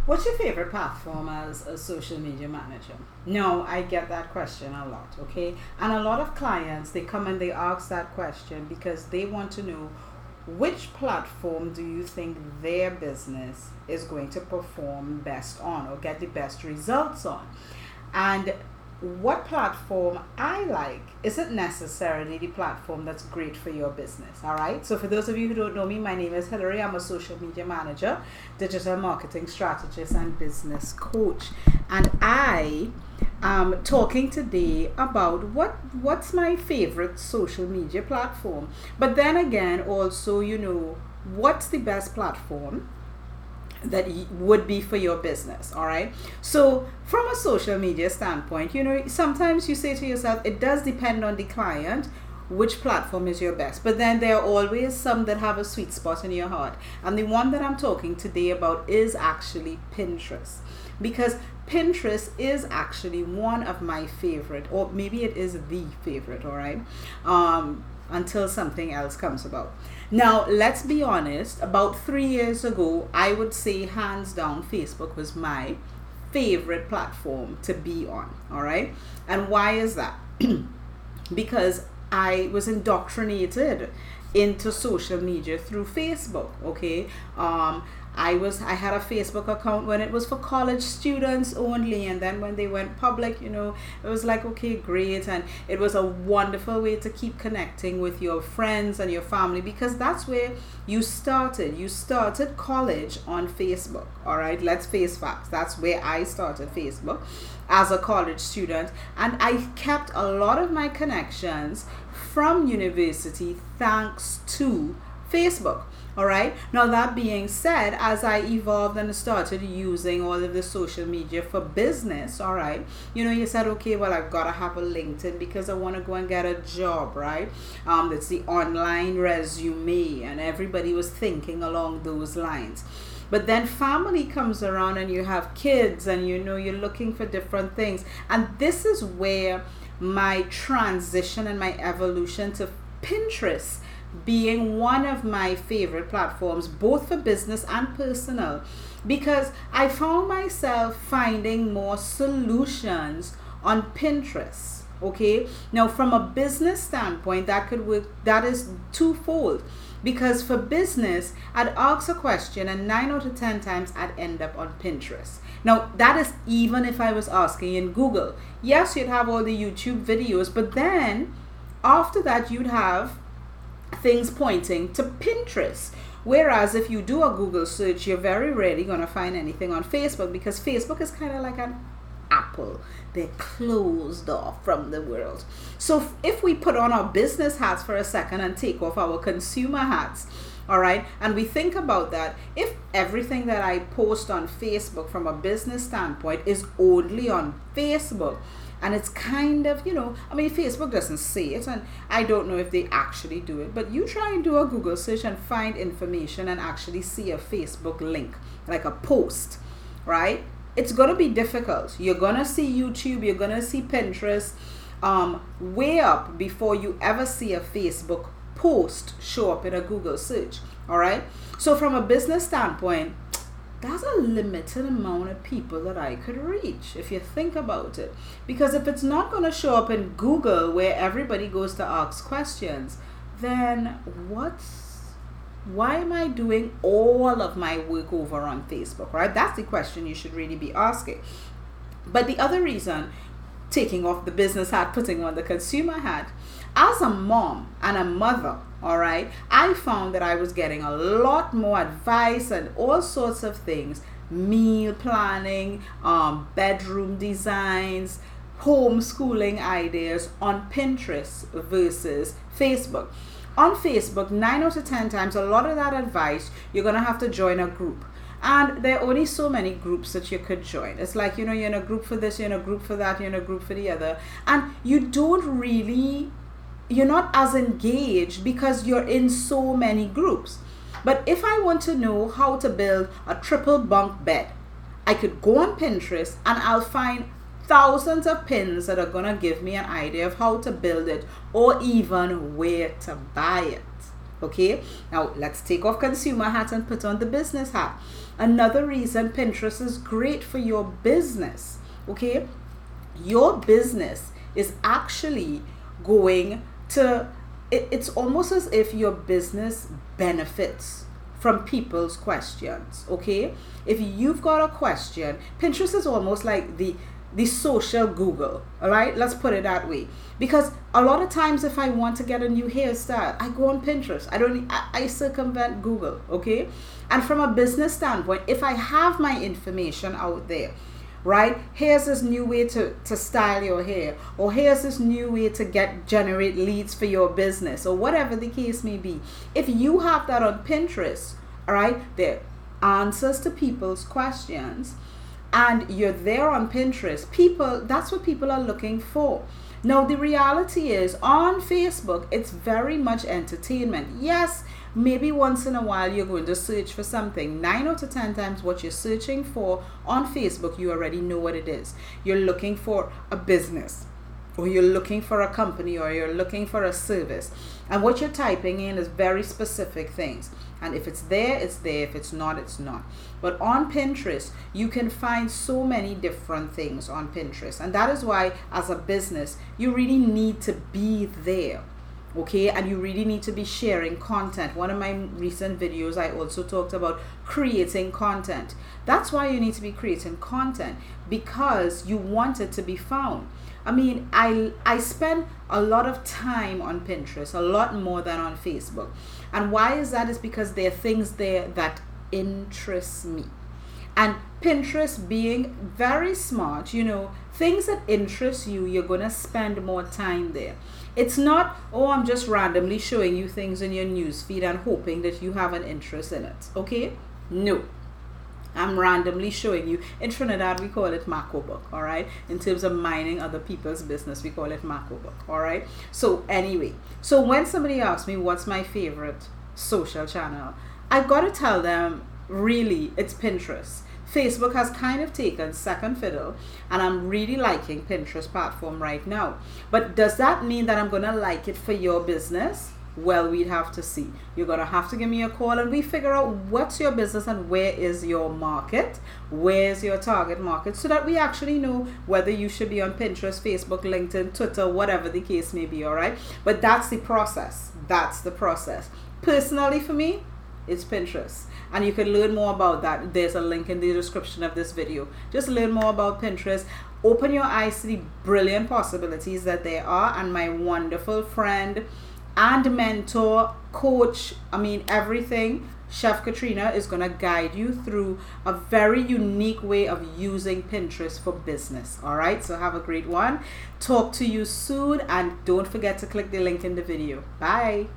What's your favorite platform as a social media manager? No, I get that question a lot, okay? And a lot of clients, they come and they ask that question because they want to know which platform do you think their business is going to perform best on or get the best results on? And what platform I like isn't necessarily the platform that's great for your business. All right. So, for those of you who don't know me, my name is Hillary. I'm a social media manager, digital marketing strategist, and business coach. And I am talking today about what's my favorite social media platform. But then again, also, what's the best platform that would be for your business. All right, so from a social media standpoint, sometimes you say to yourself, it does depend on the client which platform is your best, but then there are always some that have a sweet spot in your heart, and the one that I'm talking today about is actually Pinterest, because Pinterest is actually one of my favorite, or maybe it is the favorite. All right, until something else comes about. Now, let's be honest, about 3 years ago, I would say hands down, Facebook was my favorite platform to be on. All right. And why is that? Because I was indoctrinated into social media through Facebook. Okay. I had a Facebook account when it was for college students only, and then when they went public, it was like, okay, great, and it was a wonderful way to keep connecting with your friends and your family, because that's where you started college on Facebook. All right, let's face facts, that's where I started Facebook as a college student, and I kept a lot of my connections from university thanks to Facebook. All right. Now, that being said, as I evolved and started using all of the social media for business, all right, you said, okay, well, I've got to have a LinkedIn because I want to go and get a job, right? It's the online resume, and everybody was thinking along those lines. But then family comes around and you have kids, and you're looking for different things. And this is where my transition and my evolution to Pinterest being one of my favorite platforms, both for business and personal, because I found myself finding more solutions on Pinterest. Okay, now from a business standpoint, that could work, that is twofold, because for business, I'd ask a question and 9 out of 10 times I'd end up on Pinterest. Now, that is even if I was asking in Google. Yes, you'd have all the YouTube videos, but then after that, you'd have things pointing to Pinterest. Whereas if you do a Google search, you're very rarely going to find anything on Facebook, because Facebook is kind of like an apple. They're closed off from the world. So if we put on our business hats for a second and take off our consumer hats, all right, and we think about that, if everything that I post on Facebook from a business standpoint is only on Facebook, and it's kind of, Facebook doesn't say it, and I don't know if they actually do it, but you try and do a Google search and find information and actually see a Facebook link, like a post, right? It's going to be difficult. You're going to see YouTube, you're going to see Pinterest way up before you ever see a Facebook post show up in a Google search. All right. So from a business standpoint, that's a limited amount of people that I could reach, if you think about it. Because if it's not going to show up in Google where everybody goes to ask questions, then why am I doing all of my work over on Facebook, right? That's the question you should really be asking. But the other reason, taking off the business hat, putting on the consumer hat, as a mom and a mother, all right, I found that I was getting a lot more advice and all sorts of things, meal planning, bedroom designs, homeschooling ideas on Pinterest versus Facebook. On Facebook, 9 out of 10 times, a lot of that advice, you're going to have to join a group. And there are only so many groups that you could join. It's like, you're in a group for this, you're in a group for that, you're in a group for the other. And you're not as engaged because you're in so many groups. But if I want to know how to build a triple bunk bed, I could go on Pinterest and I'll find thousands of pins that are going to give me an idea of how to build it, or even where to buy it. Okay, now let's take off consumer hat and put on the business hat. Another reason Pinterest is great for your business, okay? Your business is actually going to, it's almost as if your business benefits from people's questions, okay? If you've got a question, Pinterest is almost like the social Google, all right? Let's put it that way. Because a lot of times if I want to get a new hairstyle, I go on Pinterest. I circumvent Google, okay? And from a business standpoint, if I have my information out there, right? Here's this new way to style your hair, or here's this new way to generate leads for your business, or whatever the case may be. If you have that on Pinterest, all right, there answers to people's questions, and you're there on Pinterest, people, that's what people are looking for. Now the reality is on Facebook, it's very much entertainment. Yes, maybe once in a while you're going to search for something. 9 out of 10 times what you're searching for on Facebook, you already know what it is. You're looking for a business, or you're looking for a company, or you're looking for a service. And what you're typing in is very specific things. And if it's there, it's there. If it's not, it's not. But on Pinterest, you can find so many different things on Pinterest. And that is why, as a business, you really need to be there. Okay, and you really need to be sharing content. One of my recent videos, I also talked about creating content. That's why you need to be creating content, because you want it to be found. I mean, I spend a lot of time on Pinterest, a lot more than on Facebook. And why is that? Is because there are things there that interest me. And Pinterest being very smart, you know, things that interest you, you're going to spend more time there. It's not, oh, I'm just randomly showing you things in your newsfeed and hoping that you have an interest in it. Okay? No. I'm randomly showing you. In Trinidad, we call it Mako book, all right? In terms of mining other people's business, we call it Mako book, all right? So anyway, so when somebody asks me what's my favorite social channel, I've got to tell them, really, it's Pinterest. Facebook has kind of taken second fiddle, and I'm really liking Pinterest platform right now. But does that mean that I'm going to like it for your business? Well, we'd have to see. You're going to have to give me a call, and we figure out what's your business and where is your market, where's your target market, so that we actually know whether you should be on Pinterest, Facebook, LinkedIn, Twitter, whatever the case may be, all right? But that's the process. That's the process. Personally, for me, it's Pinterest. And you can learn more about that. There's a link in the description of this video. Just learn more about Pinterest. Open your eyes to the brilliant possibilities that there are. And my wonderful friend and mentor, coach, I mean everything, Chef Katrina, is going to guide you through a very unique way of using Pinterest for business. All right, so have a great one. Talk to you soon, and don't forget to click the link in the video. Bye.